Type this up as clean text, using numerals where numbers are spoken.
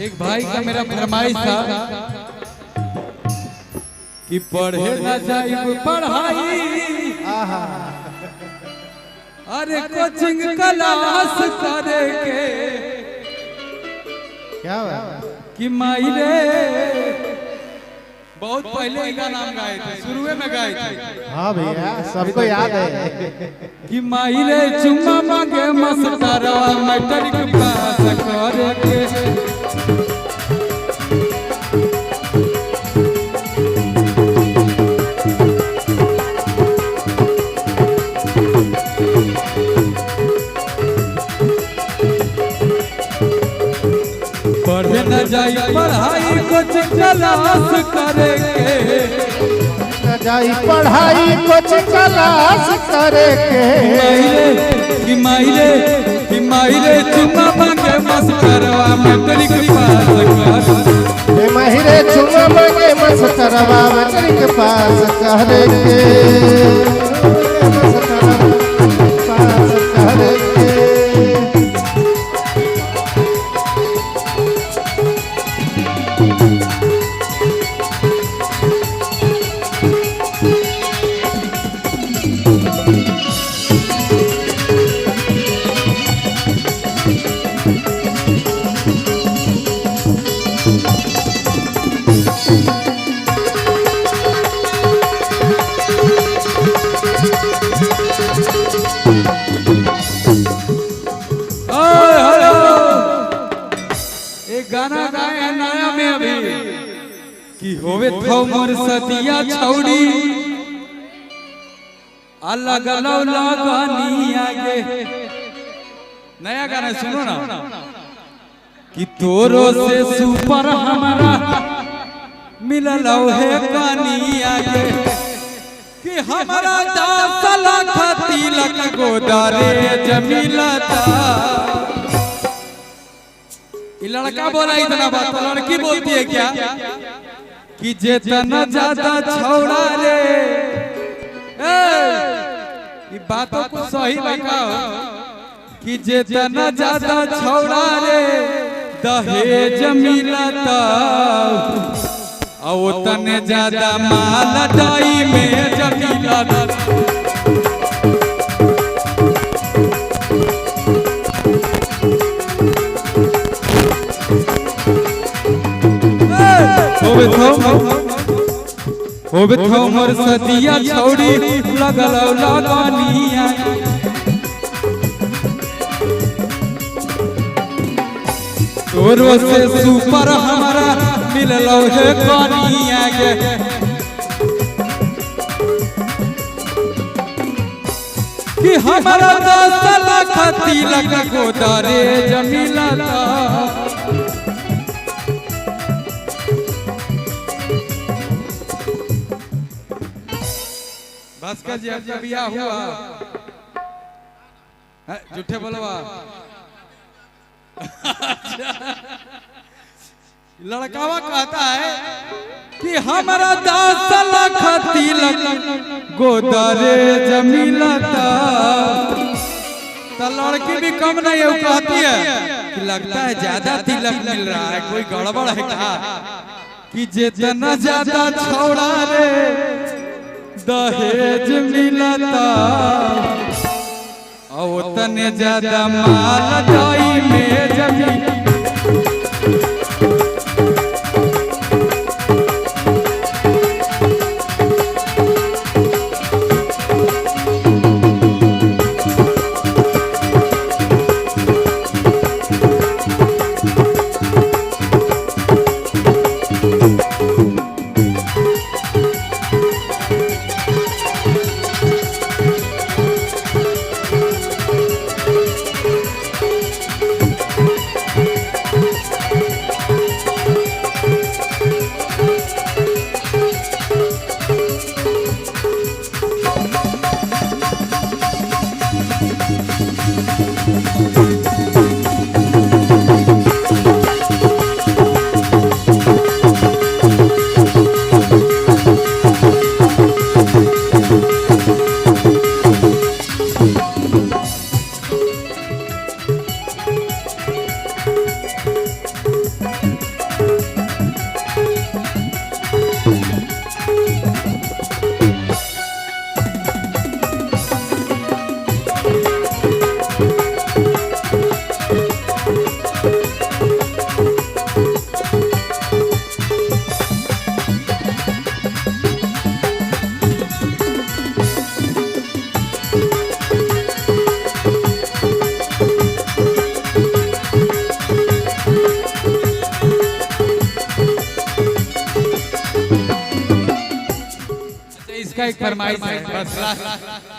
एक भाई का मेरा फरमाइश था कि पढ़े ना जाइब पढ़ाई, अरे कोचिंग क्लास करे के क्या कि माई रे बहुत पहले इनका नाम गाए थे, शुरुए में गाए थे। हाँ भैया सबको याद है कि माई रे चुम्मा मांगे मस्टरवा मैट्रिक पास करे के। पढ़े न जाई पढ़ाई कुछ क्लास करे के, न जाई पढ़ाई कुछ क्लास करे के। कि मायरे चुम्मा मांगे मस्टरवा मैट्रिक पास करे। माहिरे चुम्मा मांगे मस्टरवा मैट्रिक पास करे के। पास करे के। गाना गाए हैं नया में अभी कि होवे थौ मोर सतिया छौड़ी अलग लगनी आगे। नया गाना सुनो ना कि तोरो से सुपर हमारा मिलल है कानी आगे कि हमारा 10 लाख तिलक गोदारे जमीलता। ये लड़का बोला इतना बात, तो लड़की बोलती है क्या कि जितना ज्यादा छौड़ा रे। ये बातों को सही बताओ कि जितना ज्यादा छौड़ा रे दहेज मिलता और उतने ज्यादा माल दाई में जमीलता। होवे थौ मोर सतिया छौड़ी लगल लगनिया। तोरो से सुपर हमारा मिलल है कनिया गे कि हमारा 10 लाख तिलक गोदारे जमीलता। भास्कर जी आपका बियाह हुआ? झूठे बोलवा। लड़कावा कहता है कि हमारा 10 लाख तिलक गोदारे जमीलता। तो लड़की भी कम नहीं है, वो कहती है कि लगता है ज्यादा तिलक मिल रहा है, कोई गड़बड़ है क्या कि जितना ज्यादा छौड़ा रे दहेज मिलता और उतने ज्यादा माल दाई में जमीन। इसका एक फरमाइश है बस लास्ट